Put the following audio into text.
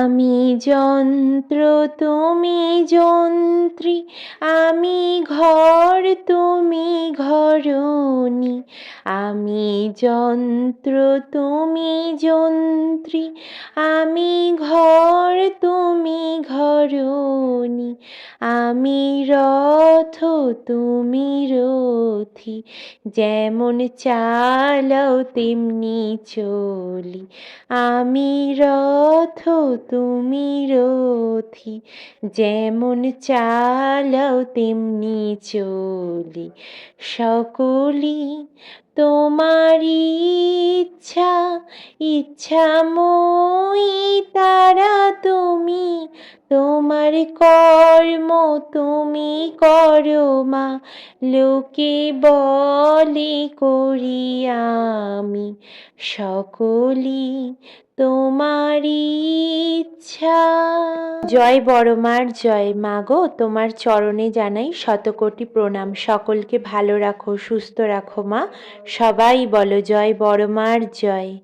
আমি যন্ত্র তুমি যন্ত্রী, আমি ঘর তুমি ঘরণী। আমি যন্ত্র তুমি যন্ত্রী, আমি ঘর তুমি ঘরণী। আমি রথ তুমি রথী, যেমন চালাও তেমনি চলি। আমি রথ তুমি রথী, যেমন চালাও তেমনি চলি। সকলই তোমারই ইচ্ছা, ইচ্ছাময়ী তারা তুমি। তোমার কর্ম তুমি করো মা, লোকে বলে করি আমি। সকলই তোমারই ইচ্ছা। জয় বড় মার জয়। মা গো, তোমার চরণে জানাই শতকোটি প্রণাম। সকলকে ভালো রাখো, সুস্থ রাখো মা। সবাই বলো জয় বড় মার জয়।